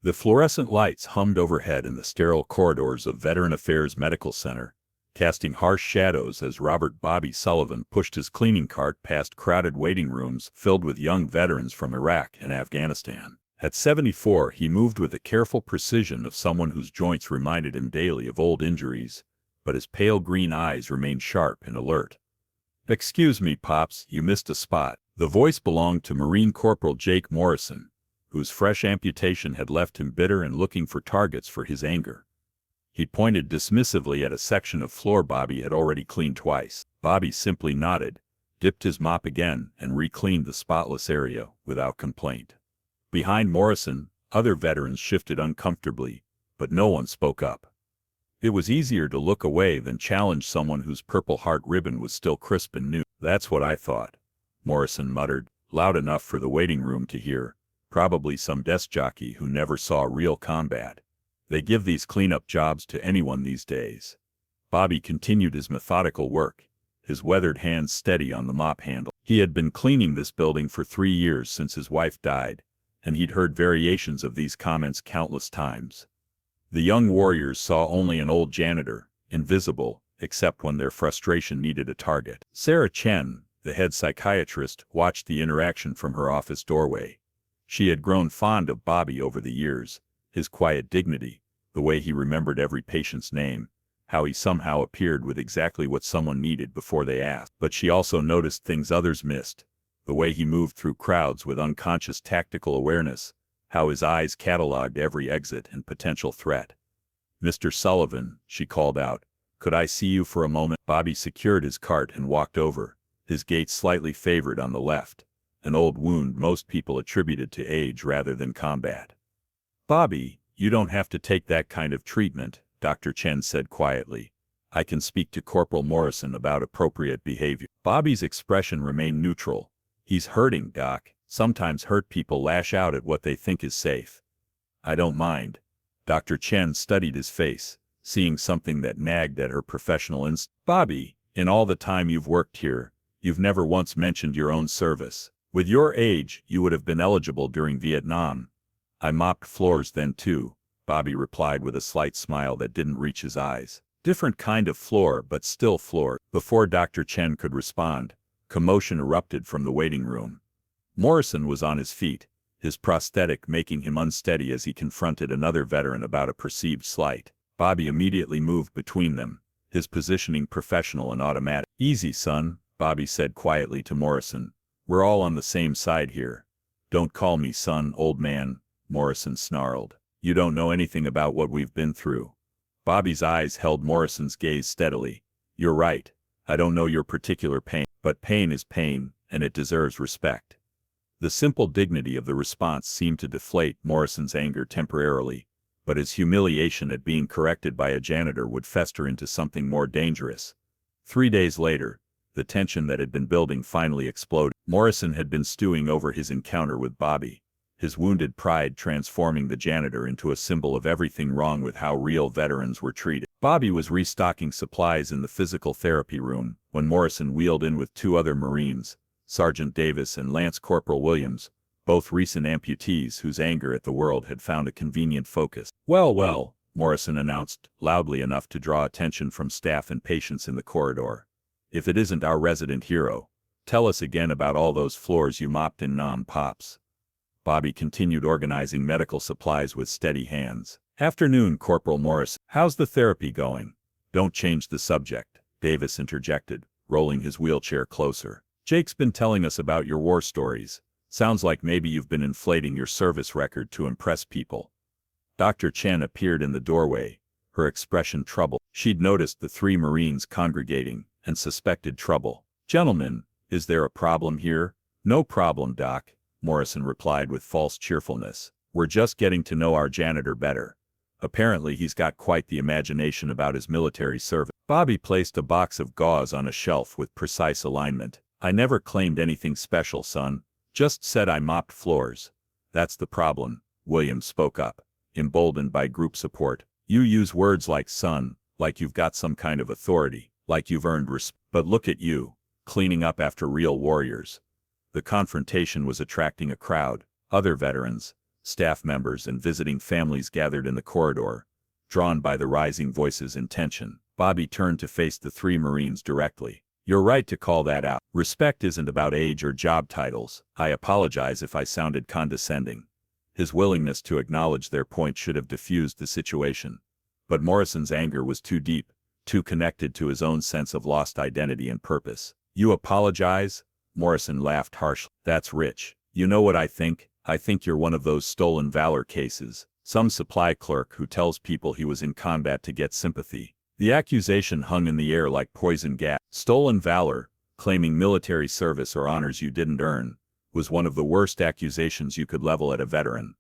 The fluorescent lights hummed overhead in the sterile corridors of Veteran Affairs Medical Center, casting harsh shadows as Robert "Bobby" Sullivan pushed his cleaning cart past crowded waiting rooms filled with young veterans from Iraq and Afghanistan. At 74, he moved with the careful precision of someone whose joints reminded him daily of old injuries, but his pale green eyes remained sharp and alert. "Excuse me, Pops, you missed a spot." The voice belonged to Marine Corporal Jake Morrison, whose fresh amputation had left him bitter and looking for targets for his anger. He pointed dismissively at a section of floor Bobby had already cleaned twice. Bobby simply nodded, dipped his mop again, and re-cleaned the spotless area without complaint. Behind Morrison, other veterans shifted uncomfortably, but no one spoke up. It was easier to look away than challenge someone whose Purple Heart ribbon was still crisp and new. "That's what I thought," Morrison muttered, loud enough for the waiting room to hear. "Probably some desk jockey who never saw real combat. They give these cleanup jobs to anyone these days." Bobby continued his methodical work, his weathered hands steady on the mop handle. He had been cleaning this building for 3 years since his wife died, and he'd heard variations of these comments countless times. The young warriors saw only an old janitor, invisible, except when their frustration needed a target. Sarah Chen, the head psychiatrist, watched the interaction from her office doorway. She had grown fond of Bobby over the years, his quiet dignity, the way he remembered every patient's name, how he somehow appeared with exactly what someone needed before they asked. But she also noticed things others missed, the way he moved through crowds with unconscious tactical awareness, how his eyes catalogued every exit and potential threat. "Mr. Sullivan," she called out, "could I see you for a moment?" Bobby secured his cart and walked over, his gait slightly favored on the left, an old wound most people attributed to age rather than combat. "Bobby, you don't have to take that kind of treatment," Dr. Chen said quietly. "I can speak to Corporal Morrison about appropriate behavior." Bobby's expression remained neutral. "He's hurting, Doc. Sometimes hurt people lash out at what they think is safe." "I don't mind." Dr. Chen studied his face, seeing something that nagged at her professional instinct. "Bobby, in all the time you've worked here, you've never once mentioned your own service. With your age, you would have been eligible during Vietnam." "I mopped floors then too," Bobby replied with a slight smile that didn't reach his eyes. "Different kind of floor, but still floor." Before Dr. Chen could respond, commotion erupted from the waiting room. Morrison was on his feet, his prosthetic making him unsteady as he confronted another veteran about a perceived slight. Bobby immediately moved between them, his positioning professional and automatic. "Easy, son," Bobby said quietly to Morrison. "We're all on the same side here." "Don't call me son, old man," Morrison snarled. "You don't know anything about what we've been through." Bobby's eyes held Morrison's gaze steadily. "You're right. I don't know your particular pain, but pain is pain, and it deserves respect." The simple dignity of the response seemed to deflate Morrison's anger temporarily, but his humiliation at being corrected by a janitor would fester into something more dangerous. 3 days later, the tension that had been building finally exploded. Morrison had been stewing over his encounter with Bobby, his wounded pride transforming the janitor into a symbol of everything wrong with how real veterans were treated. Bobby was restocking supplies in the physical therapy room when Morrison wheeled in with 2 other Marines, Sergeant Davis and Lance Corporal Williams, both recent amputees whose anger at the world had found a convenient focus. Well, Morrison announced, loudly enough to draw attention from staff and patients in the corridor. "If it isn't our resident hero, tell us again about all those floors you mopped in Nam, Pops." Bobby continued organizing medical supplies with steady hands. "Afternoon, Corporal Morrison. How's the therapy going?" "Don't change the subject," Davis interjected, rolling his wheelchair closer. "Jake's been telling us about your war stories. Sounds like maybe you've been inflating your service record to impress people." Dr. Chen appeared in the doorway, her expression troubled. She'd noticed the 3 Marines congregating, and suspected trouble. "Gentlemen, is there a problem here?" "No problem, Doc," Morrison replied with false cheerfulness. "We're just getting to know our janitor better. Apparently he's got quite the imagination about his military service." Bobby placed a box of gauze on a shelf with precise alignment. "I never claimed anything special, son. Just said I mopped floors." "That's the problem," Williams spoke up, emboldened by group support. "You use words like son, like you've got some kind of authority, like you've earned respect. But look at you, cleaning up after real warriors." The confrontation was attracting a crowd, other veterans, Staff members and visiting families gathered in the corridor, drawn by the rising voices and tension. Bobby turned to face the three Marines directly. "You're right to call that out. Respect isn't about age or job titles. I apologize if I sounded condescending." His willingness to acknowledge their point should have diffused the situation. But Morrison's anger was too deep, too connected to his own sense of lost identity and purpose. "You apologize?" Morrison laughed harshly. "That's rich. You know what I think? I think you're one of those stolen valor cases. Some supply clerk who tells people he was in combat to get sympathy." The accusation hung in the air like poison gas. Stolen valor, claiming military service or honors you didn't earn, was one of the worst accusations you could level at a veteran.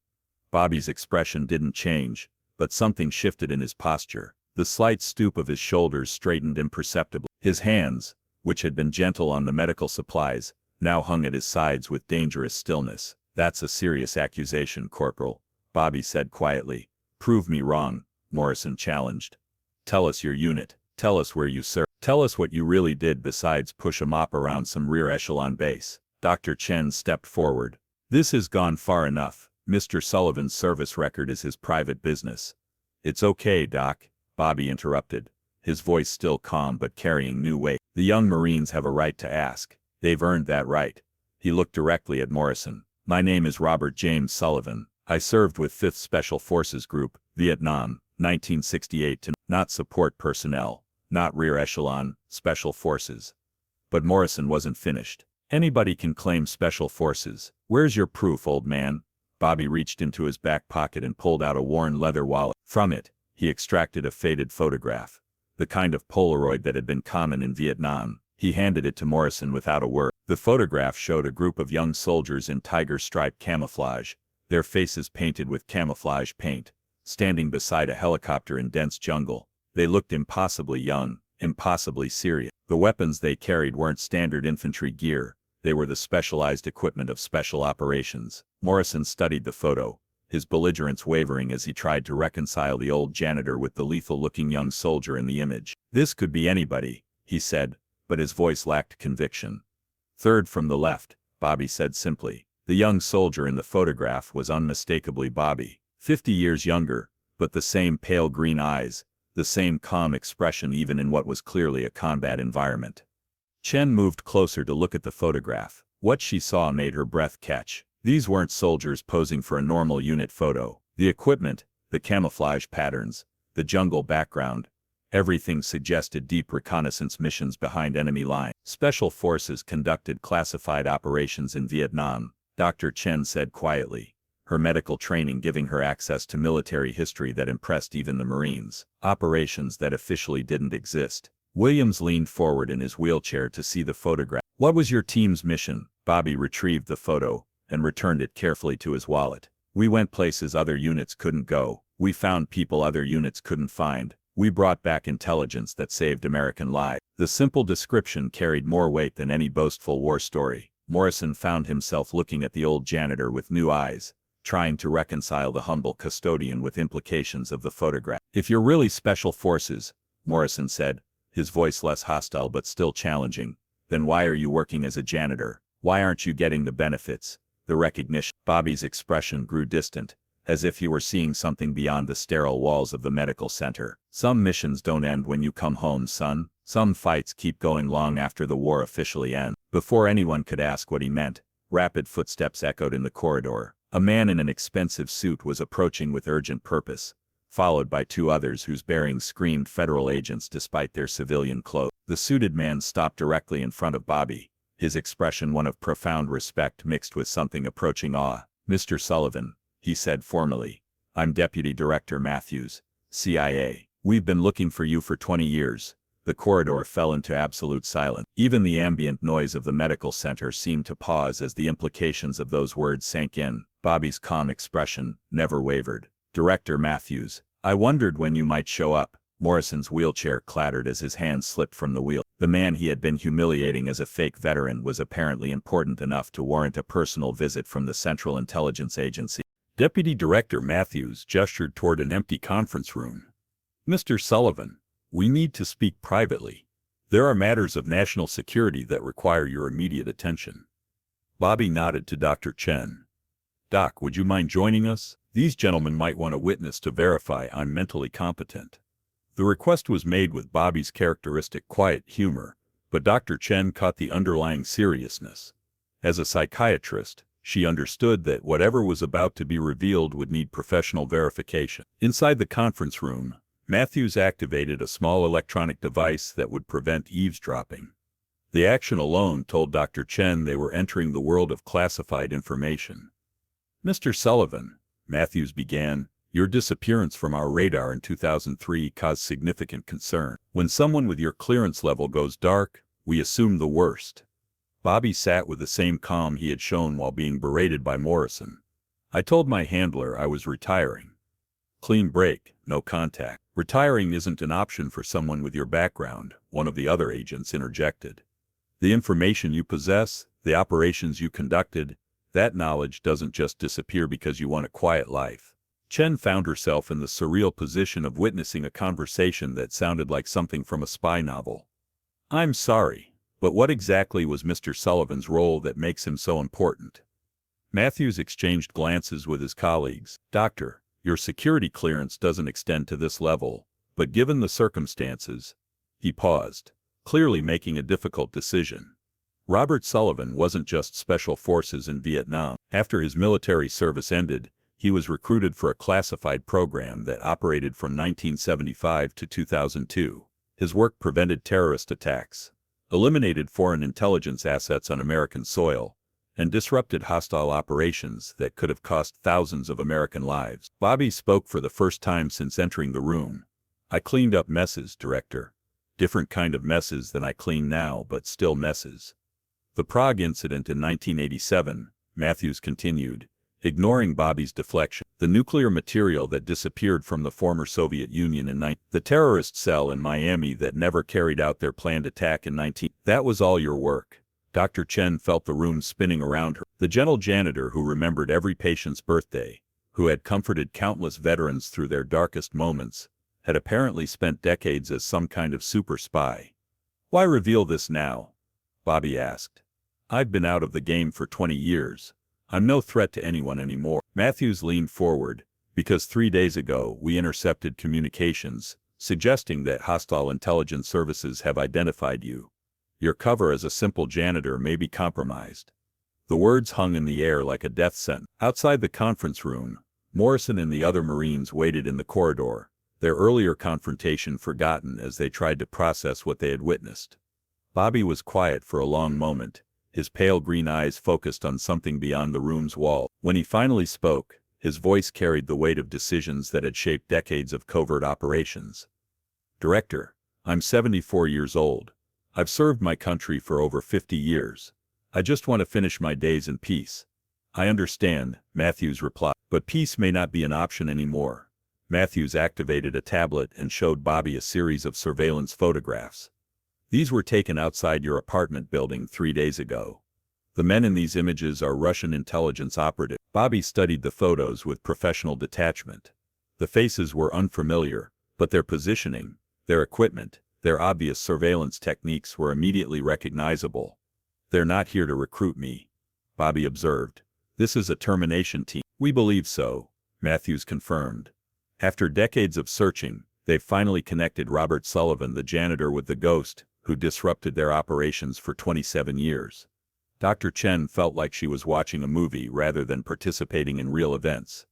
Bobby's expression didn't change, but something shifted in his posture. The slight stoop of his shoulders straightened imperceptibly. His hands, which had been gentle on the medical supplies, now hung at his sides with dangerous stillness. "That's a serious accusation, Corporal," Bobby said quietly. "Prove me wrong," Morrison challenged. "Tell us your unit. Tell us where you served. Tell us what you really did besides push a mop around some rear echelon base." Dr. Chen stepped forward. "This has gone far enough. Mr. Sullivan's service record is his private business." "It's okay, Doc," Bobby interrupted, his voice still calm but carrying new weight. "The young Marines have a right to ask. They've earned that right." He looked directly at Morrison. "My name is Robert James Sullivan. I served with 5th Special Forces Group, Vietnam, 1968 to not support personnel, not rear echelon, special forces." But Morrison wasn't finished. "Anybody can claim special forces. Where's your proof, old man?" Bobby reached into his back pocket and pulled out a worn leather wallet. From it, he extracted a faded photograph, the kind of Polaroid that had been common in Vietnam. He handed it to Morrison without a word. The photograph showed a group of young soldiers in tiger-striped camouflage, their faces painted with camouflage paint, standing beside a helicopter in dense jungle. They looked impossibly young, impossibly serious. The weapons they carried weren't standard infantry gear. They were the specialized equipment of special operations. Morrison studied the photo, his belligerence wavering as he tried to reconcile the old janitor with the lethal-looking young soldier in the image. "This could be anybody," he said, but his voice lacked conviction. "Third from the left," Bobby said simply. The young soldier in the photograph was unmistakably Bobby, 50 years younger, but the same pale green eyes, the same calm expression even in what was clearly a combat environment. Chen moved closer to look at the photograph. What she saw made her breath catch. These weren't soldiers posing for a normal unit photo. The equipment, the camouflage patterns, the jungle background, everything suggested deep reconnaissance missions behind enemy lines. Special forces conducted classified operations in Vietnam, Dr. Chen said quietly, her medical training giving her access to military history that impressed even the Marines. Operations that officially didn't exist. Williams leaned forward in his wheelchair to see the photograph. "What was your team's mission?" Bobby retrieved the photo and returned it carefully to his wallet. "We went places other units couldn't go. We found people other units couldn't find. We brought back intelligence that saved American lives." The simple description carried more weight than any boastful war story. Morrison found himself looking at the old janitor with new eyes, trying to reconcile the humble custodian with implications of the photograph. "If you're really special forces," Morrison said, his voice less hostile but still challenging, "then why are you working as a janitor? Why aren't you getting the benefits, the recognition?" Bobby's expression grew distant, as if he were seeing something beyond the sterile walls of the medical center. "Some missions don't end when you come home, son. Some fights keep going long after the war officially ends." Before anyone could ask what he meant, rapid footsteps echoed in the corridor. A man in an expensive suit was approaching with urgent purpose, followed by two others whose bearings screamed federal agents despite their civilian clothes. The suited man stopped directly in front of Bobby, his expression one of profound respect mixed with something approaching awe. "Mr. Sullivan," he said formally, "I'm Deputy Director Matthews, CIA. We've been looking for you for 20 years. The corridor fell into absolute silence. Even the ambient noise of the medical center seemed to pause as the implications of those words sank in. Bobby's calm expression never wavered. "Director Matthews, I wondered when you might show up." Morrison's wheelchair clattered as his hand slipped from the wheel. The man he had been humiliating as a fake veteran was apparently important enough to warrant a personal visit from the Central Intelligence Agency. Deputy Director Matthews gestured toward an empty conference room. "Mr. Sullivan, we need to speak privately. There are matters of national security that require your immediate attention." Bobby nodded to Dr. Chen. "Doc, would you mind joining us? These gentlemen might want a witness to verify I'm mentally competent." The request was made with Bobby's characteristic quiet humor, but Dr. Chen caught the underlying seriousness. As a psychiatrist, she understood that whatever was about to be revealed would need professional verification. Inside the conference room, Matthews activated a small electronic device that would prevent eavesdropping. The action alone told Dr. Chen they were entering the world of classified information. "Mr. Sullivan," Matthews began, "your disappearance from our radar in 2003 caused significant concern. When someone with your clearance level goes dark, we assume the worst." Bobby sat with the same calm he had shown while being berated by Morrison. "I told my handler I was retiring. Clean break, no contact." "Retiring isn't an option for someone with your background," one of the other agents interjected. "The information you possess, the operations you conducted, that knowledge doesn't just disappear because you want a quiet life." Chen found herself in the surreal position of witnessing a conversation that sounded like something from a spy novel. "I'm sorry, but what exactly was Mr. Sullivan's role that makes him so important?" Matthews exchanged glances with his colleagues. "Doctor, your security clearance doesn't extend to this level, but given the circumstances..." He paused, clearly making a difficult decision. Robert Sullivan wasn't just special forces in Vietnam. After his military service ended, he was recruited for a classified program that operated from 1975 to 2002. His work prevented terrorist attacks, eliminated foreign intelligence assets on American soil, and disrupted hostile operations that could have cost thousands of American lives. Bobby spoke for the first time since entering the room. "I cleaned up messes, Director. Different kind of messes than I clean now, but still messes." "The Prague incident in 1987, Matthews continued, ignoring Bobby's deflection. "The nuclear material that disappeared from the former Soviet Union in the terrorist cell in Miami that never carried out their planned attack in 19... That was all your work." Dr. Chen felt the room spinning around her. The gentle janitor who remembered every patient's birthday, who had comforted countless veterans through their darkest moments, had apparently spent decades as some kind of super spy. "Why reveal this now?" Bobby asked. "I've been out of the game for 20 years. I'm no threat to anyone anymore." Matthews leaned forward, "Because 3 days ago we intercepted communications, suggesting that hostile intelligence services have identified you. Your cover as a simple janitor may be compromised." The words hung in the air like a death sentence. Outside the conference room, Morrison and the other Marines waited in the corridor, their earlier confrontation forgotten as they tried to process what they had witnessed. Bobby was quiet for a long moment, his pale green eyes focused on something beyond the room's wall. When he finally spoke, his voice carried the weight of decisions that had shaped decades of covert operations. "Director, I'm 74 years old. I've served my country for over 50 years. I just want to finish my days in peace." "I understand," Matthews replied, "but peace may not be an option anymore." Matthews activated a tablet and showed Bobby a series of surveillance photographs. "These were taken outside your apartment building 3 days ago. The men in these images are Russian intelligence operatives." Bobby studied the photos with professional detachment. The faces were unfamiliar, but their positioning, their equipment, their obvious surveillance techniques were immediately recognizable. "They're not here to recruit me," Bobby observed. "This is a termination team." "We believe so," Matthews confirmed. "After decades of searching, they've finally connected Robert Sullivan, the janitor, with the ghost, who disrupted their operations for 27 years. Dr. Chen felt like she was watching a movie rather than participating in real events.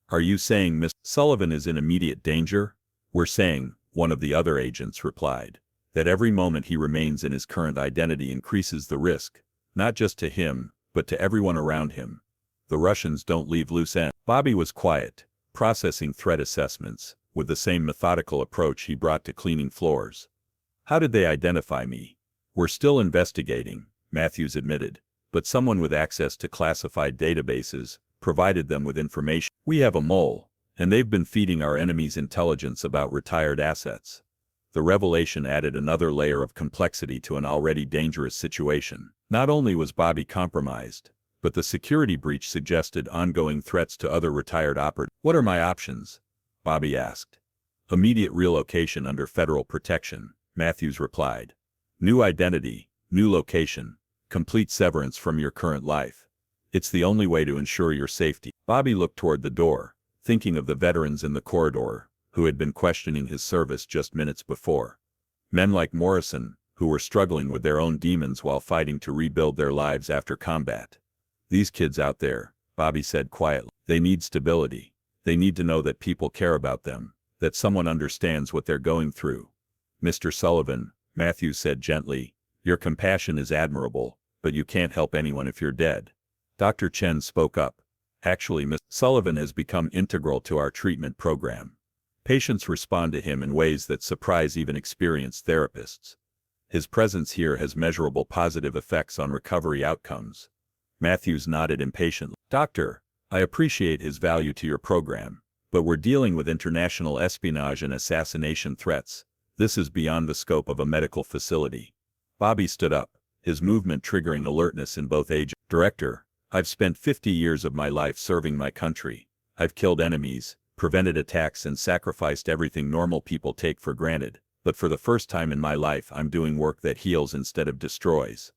"Are you saying Mr. Sullivan is in immediate danger?" "We're saying," one of the other agents replied, "that every moment he remains in his current identity increases the risk, not just to him, but to everyone around him. The Russians don't leave loose ends." Bobby was quiet, processing threat assessments, with the same methodical approach he brought to cleaning floors. "How did they identify me?" "We're still investigating," Matthews admitted, "but someone with access to classified databases provided them with information. We have a mole, and they've been feeding our enemies intelligence about retired assets." The revelation added another layer of complexity to an already dangerous situation. Not only was Bobby compromised, but the security breach suggested ongoing threats to other retired operatives. "What are my options?" Bobby asked. "Immediate relocation under federal protection," Matthews replied. "New identity, new location, complete severance from your current life. It's the only way to ensure your safety. Bobby looked toward the door, thinking of the veterans in the corridor, who had been questioning his service just minutes before. Men like Morrison, who were struggling with their own demons while fighting to rebuild their lives after combat. These kids out there, Bobby said quietly, they need stability. They need to know that people care about them, that someone understands what they're going through. Mr. Sullivan, Matthews said gently, your compassion is admirable, but you can't help anyone if you're dead. Dr. Chen spoke up. Actually, Mr. Sullivan has become integral to our treatment program. Patients respond to him in ways that surprise even experienced therapists. His presence here has measurable positive effects on recovery outcomes. Matthews nodded impatiently. Doctor, I appreciate his value to your program, but we're dealing with international espionage and assassination threats. This is beyond the scope of a medical facility. Bobby stood up, his movement triggering alertness in both agents. Director, I've spent 50 years of my life serving my country. I've killed enemies, prevented attacks and sacrificed everything normal people take for granted. But for the first time in my life I'm doing work that heals instead of destroys.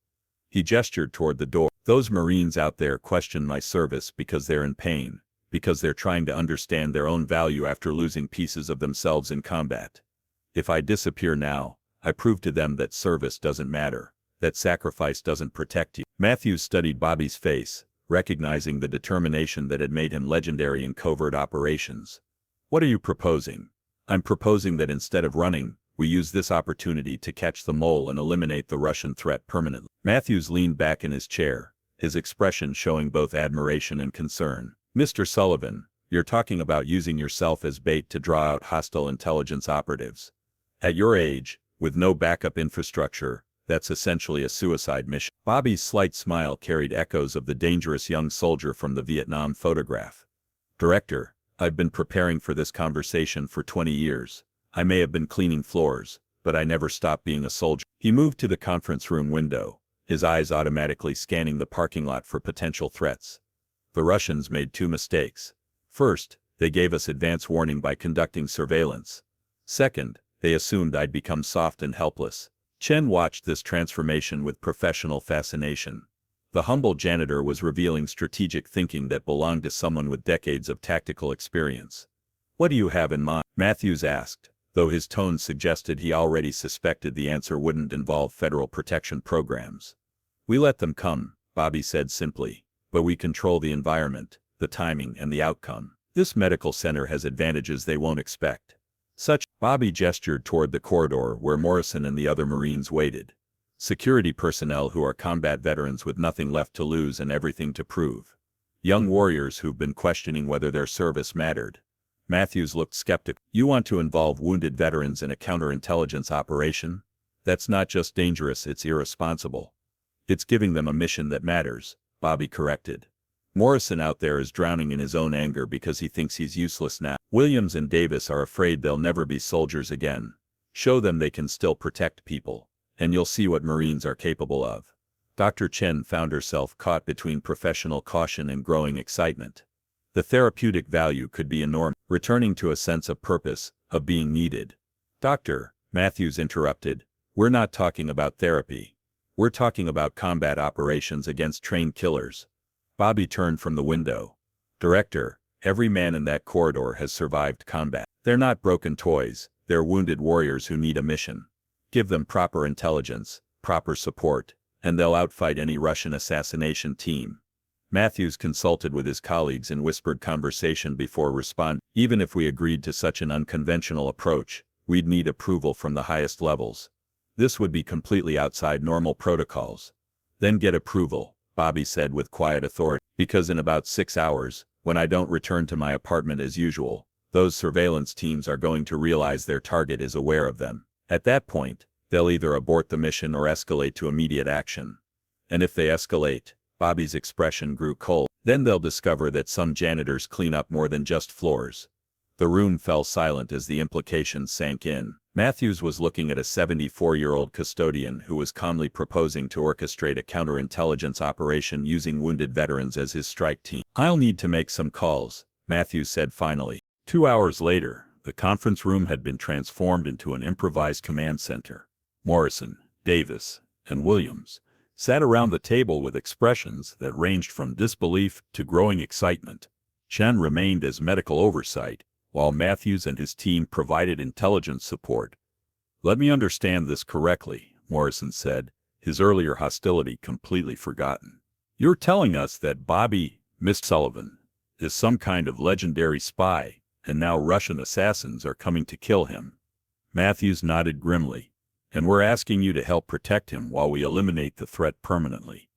He gestured toward the door. Those Marines out there question my service because they're in pain, because they're trying to understand their own value after losing pieces of themselves in combat. If I disappear now, I prove to them that service doesn't matter, that sacrifice doesn't protect you. Matthews studied Bobby's face, recognizing the determination that had made him legendary in covert operations. What are you proposing? I'm proposing that instead of running, we use this opportunity to catch the mole and eliminate the Russian threat permanently. Matthews leaned back in his chair, his expression showing both admiration and concern. Mr. Sullivan, you're talking about using yourself as bait to draw out hostile intelligence operatives. At your age, with no backup infrastructure, that's essentially a suicide mission. Bobby's slight smile carried echoes of the dangerous young soldier from the Vietnam photograph. Director, I've been preparing for this conversation for 20 years. I may have been cleaning floors, but I never stopped being a soldier. He moved to the conference room window, his eyes automatically scanning the parking lot for potential threats. The Russians made two mistakes. First, they gave us advance warning by conducting surveillance. Second, they assumed I'd become soft and helpless. Chen watched this transformation with professional fascination. The humble janitor was revealing strategic thinking that belonged to someone with decades of tactical experience. What do you have in mind? Matthews asked, though his tone suggested he already suspected the answer wouldn't involve federal protection programs. We let them come, Bobby said simply, but we control the environment, the timing and the outcome. This medical center has advantages they won't expect. Bobby gestured toward the corridor where Morrison and the other Marines waited. Security personnel who are combat veterans with nothing left to lose and everything to prove. Young warriors who've been questioning whether their service mattered. Matthews looked skeptical. You want to involve wounded veterans in a counterintelligence operation? That's not just dangerous, it's irresponsible. It's giving them a mission that matters, Bobby corrected. Morrison out there is drowning in his own anger because he thinks he's useless now. Williams and Davis are afraid they'll never be soldiers again. Show them they can still protect people, and you'll see what Marines are capable of. Dr. Chen found herself caught between professional caution and growing excitement. The therapeutic value could be enormous, returning to a sense of purpose, of being needed. Doctor, Matthews interrupted, we're not talking about therapy. We're talking about combat operations against trained killers. Bobby turned from the window. Director, every man in that corridor has survived combat. They're not broken toys, they're wounded warriors who need a mission. Give them proper intelligence, proper support, and they'll outfight any Russian assassination team. Matthews consulted with his colleagues in whispered conversation before responding. Even if we agreed to such an unconventional approach, we'd need approval from the highest levels. This would be completely outside normal protocols. Then get approval, Bobby said with quiet authority, because in about 6 hours, when I don't return to my apartment as usual, those surveillance teams are going to realize their target is aware of them. At that point, they'll either abort the mission or escalate to immediate action. And if they escalate, Bobby's expression grew cold, then they'll discover that some janitors clean up more than just floors. The room fell silent as the implications sank in. Matthews was looking at a 74-year-old custodian who was calmly proposing to orchestrate a counterintelligence operation using wounded veterans as his strike team. I'll need to make some calls, Matthews said finally. 2 hours later, the conference room had been transformed into an improvised command center. Morrison, Davis, and Williams, sat around the table with expressions that ranged from disbelief to growing excitement. Chen remained as medical oversight, while Matthews and his team provided intelligence support. "Let me understand this correctly," Morrison said, his earlier hostility completely forgotten. "You're telling us that Bobby, Mr. Sullivan, is some kind of legendary spy, and now Russian assassins are coming to kill him?" Matthews nodded grimly. "And we're asking you to help protect him while we eliminate the threat permanently."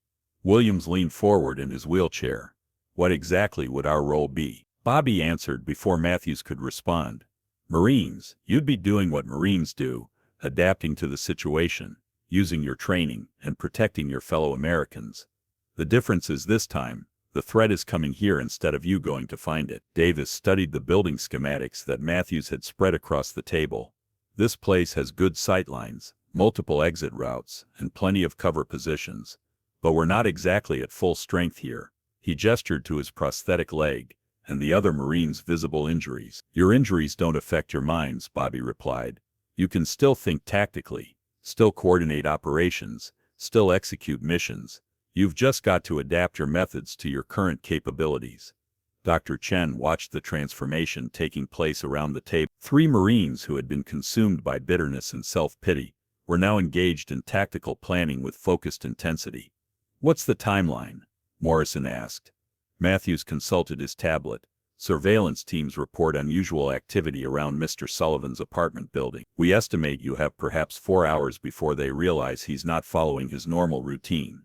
Williams leaned forward in his wheelchair. "What exactly would our role be?" Bobby answered before Matthews could respond. "Marines, you'd be doing what Marines do, adapting to the situation, using your training, and protecting your fellow Americans. The difference is this time, the threat is coming here instead of you going to find it." Davis studied the building schematics that Matthews had spread across the table. "This place has good sightlines, multiple exit routes, and plenty of cover positions. But we're not exactly at full strength here." He gestured to his prosthetic leg, and the other Marine's visible injuries. "Your injuries don't affect your minds," Bobby replied. "You can still think tactically, still coordinate operations, still execute missions. You've just got to adapt your methods to your current capabilities." Dr. Chen watched the transformation taking place around the table. 3 Marines who had been consumed by bitterness and self-pity were now engaged in tactical planning with focused intensity. "What's the timeline?" Morrison asked. Matthews consulted his tablet. "Surveillance teams report unusual activity around Mr. Sullivan's apartment building. We estimate you have perhaps 4 hours before they realize he's not following his normal routine."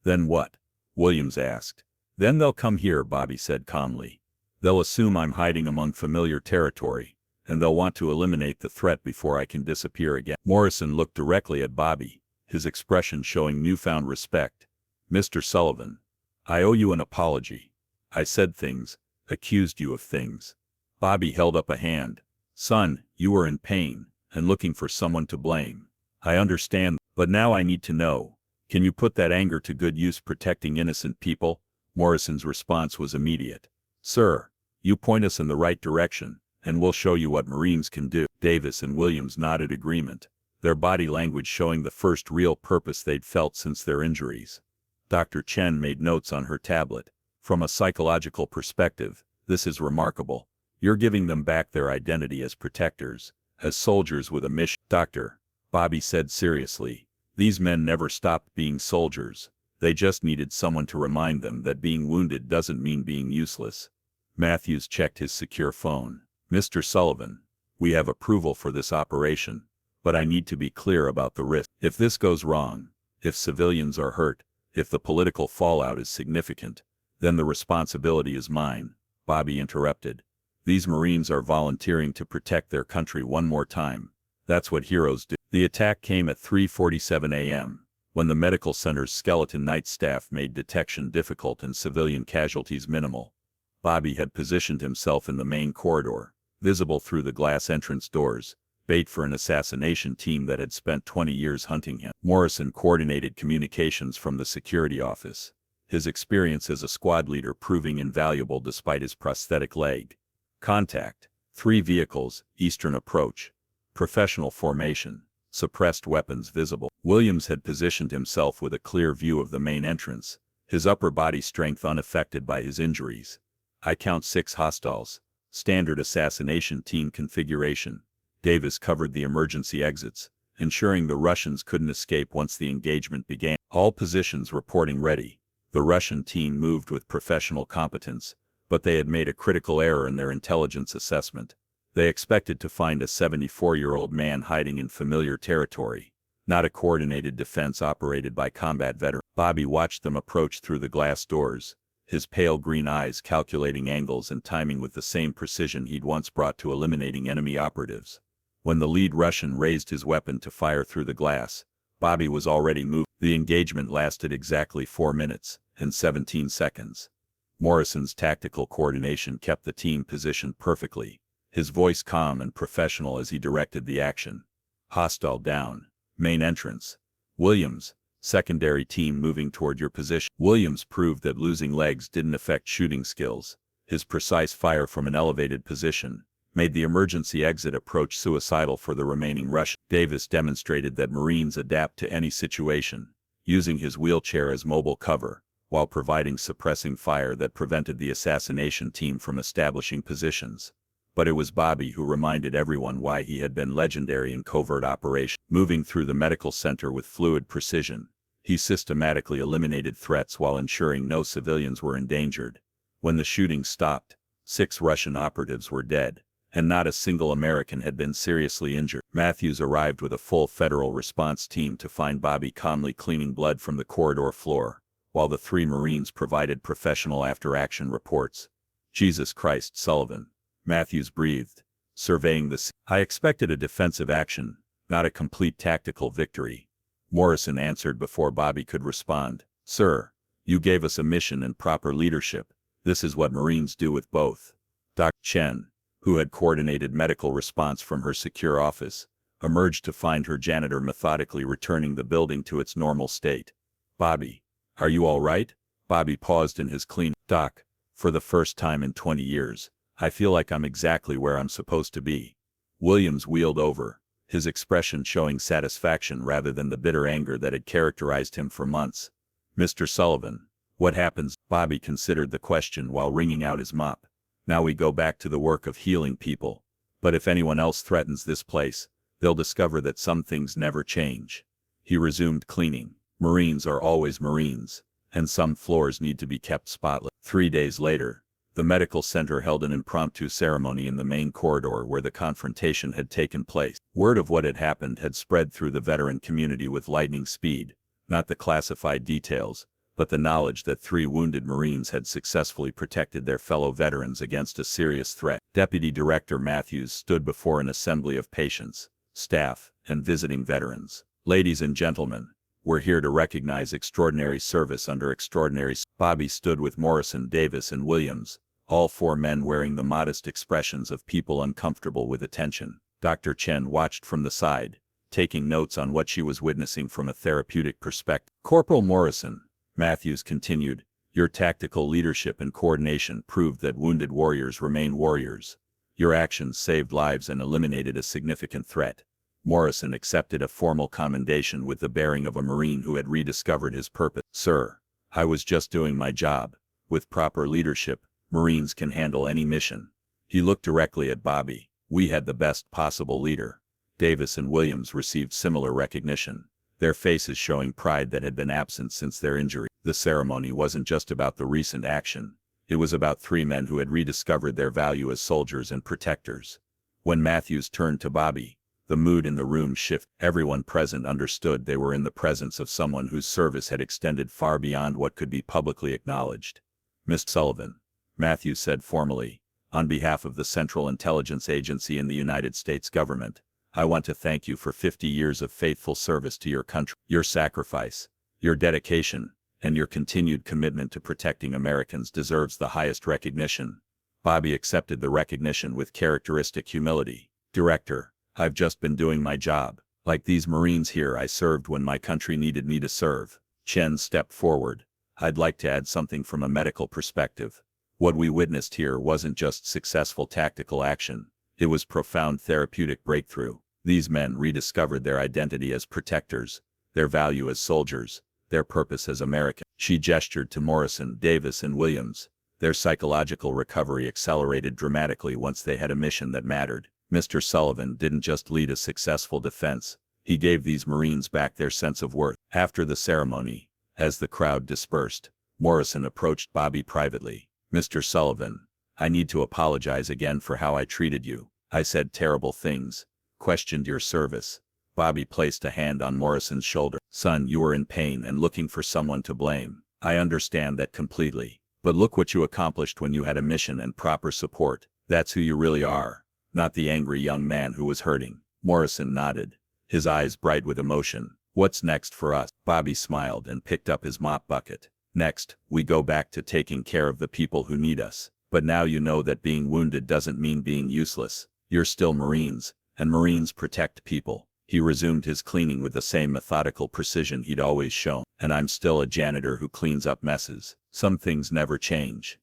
"Then what?" Williams asked. "Then they'll come here," Bobby said calmly. "They'll assume I'm hiding among familiar territory, and they'll want to eliminate the threat before I can disappear again." Morrison looked directly at Bobby, his expression showing newfound respect. "Mr. Sullivan, I owe you an apology. I said things, accused you of things." Bobby held up a hand. "Son, you were in pain, and looking for someone to blame. I understand, but now I need to know. Can you put that anger to good use protecting innocent people?" Morrison's response was immediate. "Sir, you point us in the right direction, and we'll show you what Marines can do." Davis and Williams nodded agreement, their body language showing the first real purpose they'd felt since their injuries. Dr. Chen made notes on her tablet. "From a psychological perspective, this is remarkable. You're giving them back their identity as protectors, as soldiers with a mission." "Doctor," Bobby said seriously, "these men never stopped being soldiers. They just needed someone to remind them that being wounded doesn't mean being useless." Matthews checked his secure phone. "Mr. Sullivan, we have approval for this operation, but I need to be clear about the risk. If this goes wrong, if civilians are hurt, if the political fallout is significant, then the responsibility is mine." Bobby interrupted. "These Marines are volunteering to protect their country one more time. That's what heroes do." The attack came at 3:47 a.m., when the medical center's skeleton night staff made detection difficult and civilian casualties minimal. Bobby had positioned himself in the main corridor, visible through the glass entrance doors, bait for an assassination team that had spent 20 years hunting him. Morrison coordinated communications from the security office, his experience as a squad leader proving invaluable despite his prosthetic leg. "Contact. 3 vehicles, eastern approach. Professional formation. Suppressed weapons visible." Williams had positioned himself with a clear view of the main entrance, his upper body strength unaffected by his injuries. "I count 6 hostiles. Standard assassination team configuration." Davis covered the emergency exits, ensuring the Russians couldn't escape once the engagement began. "All positions reporting ready." The Russian team moved with professional competence, but they had made a critical error in their intelligence assessment. They expected to find a 74-year-old man hiding in familiar territory, not a coordinated defense operated by combat veterans. Bobby watched them approach through the glass doors, his pale green eyes calculating angles and timing with the same precision he'd once brought to eliminating enemy operatives. When the lead Russian raised his weapon to fire through the glass, Bobby was already moved. The engagement lasted exactly 4 minutes and 17 seconds. Morrison's tactical coordination kept the team positioned perfectly, his voice calm and professional as he directed the action. "Hostile down. Main entrance. Williams, secondary team moving toward your position." Williams proved that losing legs didn't affect shooting skills. His precise fire from an elevated position made the emergency exit approach suicidal for the remaining Russians. Davis demonstrated that Marines adapt to any situation. using his wheelchair as mobile cover, while providing suppressing fire that prevented the assassination team from establishing positions. But it was Bobby who reminded everyone why he had been legendary in covert operations. Moving through the medical center with fluid precision, he systematically eliminated threats while ensuring no civilians were endangered. When the shooting stopped, 6 Russian operatives were dead, and not a single American had been seriously injured. Matthews arrived with a full federal response team to find Bobby calmly cleaning blood from the corridor floor, while the 3 Marines provided professional after-action reports. "Jesus Christ, Sullivan," Matthews breathed, surveying the scene. "I expected a defensive action, not a complete tactical victory," Morrison answered before Bobby could respond. "Sir, you gave us a mission and proper leadership. This is what Marines do with both." Dr. Chen, who had coordinated medical response from her secure office, emerged to find her janitor methodically returning the building to its normal state. "Bobby, are you all right?" Bobby paused in his clean. "Doc, for the first time in 20 years, I feel like I'm exactly where I'm supposed to be." Williams wheeled over, his expression showing satisfaction rather than the bitter anger that had characterized him for months. "Mr. Sullivan, what happens?" Bobby considered the question while wringing out his mop. "Now we go back to the work of healing people. But if anyone else threatens this place, they'll discover that some things never change." He resumed cleaning. "Marines are always Marines, and some floors need to be kept spotless." 3 days later, the medical center held an impromptu ceremony in the main corridor where the confrontation had taken place. Word of what had happened had spread through the veteran community with lightning speed, not the classified details, but the knowledge that 3 wounded Marines had successfully protected their fellow veterans against a serious threat. Deputy Director Matthews stood before an assembly of patients, staff, and visiting veterans. "Ladies and gentlemen, we're here to recognize extraordinary service under extraordinary." Bobby stood with Morrison, Davis, and Williams, all 4 men wearing the modest expressions of people uncomfortable with attention. Dr. Chen watched from the side, taking notes on what she was witnessing from a therapeutic perspective. "Corporal Morrison," Matthews continued, "your tactical leadership and coordination proved that wounded warriors remain warriors. Your actions saved lives and eliminated a significant threat." Morrison accepted a formal commendation with the bearing of a Marine who had rediscovered his purpose. "Sir, I was just doing my job. With proper leadership, Marines can handle any mission." He looked directly at Bobby. "We had the best possible leader." Davis and Williams received similar recognition, their faces showing pride that had been absent since their injury. The ceremony wasn't just about the recent action. It was about 3 men who had rediscovered their value as soldiers and protectors. When Matthews turned to Bobby, the mood in the room shifted. Everyone present understood they were in the presence of someone whose service had extended far beyond what could be publicly acknowledged. "Mr. Sullivan," Matthews said formally, "on behalf of the Central Intelligence Agency in the United States government, I want to thank you for 50 years of faithful service to your country. Your sacrifice, your dedication, and your continued commitment to protecting Americans deserves the highest recognition." Bobby accepted the recognition with characteristic humility. "Director, I've just been doing my job. Like these Marines here, I served when my country needed me to serve." Chen stepped forward. "I'd like to add something from a medical perspective. What we witnessed here wasn't just successful tactical action. It was profound therapeutic breakthrough. These men rediscovered their identity as protectors, their value as soldiers, their purpose as Americans." She gestured to Morrison, Davis, and Williams. Their psychological recovery accelerated dramatically once they had a mission that mattered. Mr. Sullivan didn't just lead a successful defense, he gave these Marines back their sense of worth. After the ceremony, as the crowd dispersed, Morrison approached Bobby privately. "Mr. Sullivan, I need to apologize again for how I treated you. I said terrible things, questioned your service." Bobby placed a hand on Morrison's shoulder. "Son, you were in pain and looking for someone to blame. I understand that completely. But look what you accomplished when you had a mission and proper support. That's who you really are, not the angry young man who was hurting." Morrison nodded, his eyes bright with emotion. "What's next for us?" Bobby smiled and picked up his mop bucket. "Next, we go back to taking care of the people who need us. But now you know that being wounded doesn't mean being useless. You're still Marines, and Marines protect people." He resumed his cleaning with the same methodical precision he'd always shown. "And I'm still a janitor who cleans up messes. Some things never change."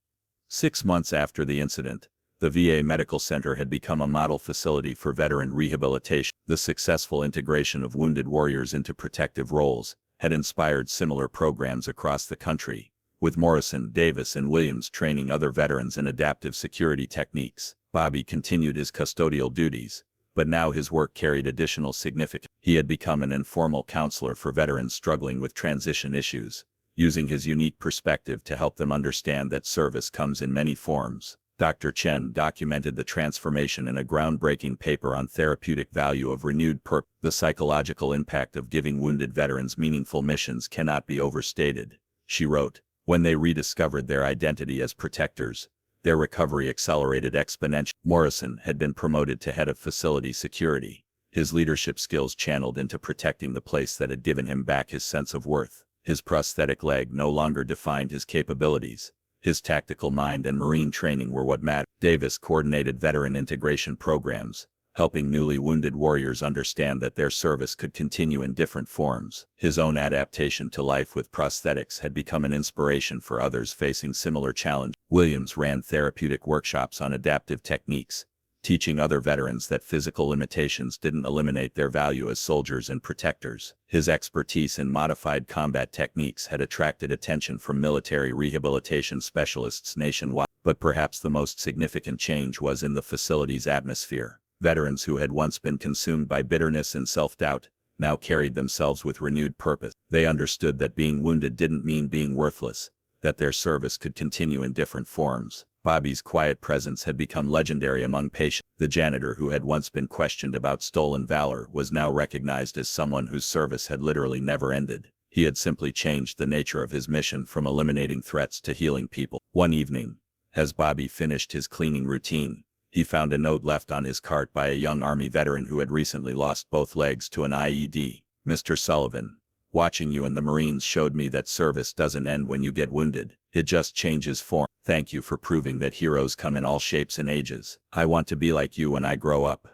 6 months after the incident, the VA Medical Center had become a model facility for veteran rehabilitation. The successful integration of wounded warriors into protective roles had inspired similar programs across the country, with Morrison, Davis, and Williams training other veterans in adaptive security techniques. Bobby continued his custodial duties, but now his work carried additional significance. He had become an informal counselor for veterans struggling with transition issues, using his unique perspective to help them understand that service comes in many forms. Dr. Chen documented the transformation in a groundbreaking paper on therapeutic value of renewed purpose. The psychological impact of giving wounded veterans meaningful missions cannot be overstated, she wrote. When they rediscovered their identity as protectors, their recovery accelerated exponentially. Morrison had been promoted to head of facility security, his leadership skills channeled into protecting the place that had given him back his sense of worth. His prosthetic leg no longer defined his capabilities. His tactical mind and Marine training were what mattered. Davis coordinated veteran integration programs, helping newly wounded warriors understand that their service could continue in different forms. His own adaptation to life with prosthetics had become an inspiration for others facing similar challenges. Williams ran therapeutic workshops on adaptive techniques, teaching other veterans that physical limitations didn't eliminate their value as soldiers and protectors. His expertise in modified combat techniques had attracted attention from military rehabilitation specialists nationwide. But perhaps the most significant change was in the facility's atmosphere. Veterans who had once been consumed by bitterness and self-doubt now carried themselves with renewed purpose. They understood that being wounded didn't mean being worthless, that their service could continue in different forms. Bobby's quiet presence had become legendary among patients. The janitor who had once been questioned about stolen valor was now recognized as someone whose service had literally never ended. He had simply changed the nature of his mission from eliminating threats to healing people. One evening, as Bobby finished his cleaning routine, he found a note left on his cart by a young Army veteran who had recently lost both legs to an IED. Mr. Sullivan, watching you in the Marines showed me that service doesn't end when you get wounded. It just changes form. Thank you for proving that heroes come in all shapes and ages. I want to be like you when I grow up.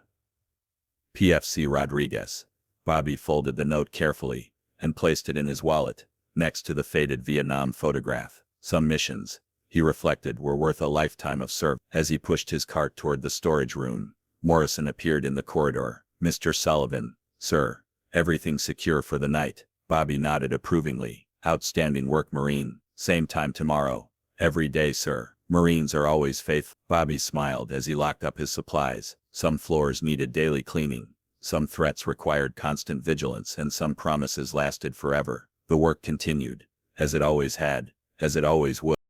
PFC Rodriguez. Bobby folded the note carefully and placed it in his wallet, next to the faded Vietnam photograph. Some missions, he reflected, were worth a lifetime of service. As he pushed his cart toward the storage room, Morrison appeared in the corridor. Mr. Sullivan, sir, everything secure for the night? Bobby nodded approvingly. Outstanding work, Marine. Same time tomorrow. Every day, sir. Marines are always faithful. Bobby smiled as he locked up his supplies. Some floors needed daily cleaning, some threats required constant vigilance, and some promises lasted forever. The work continued, as it always had, as it always would.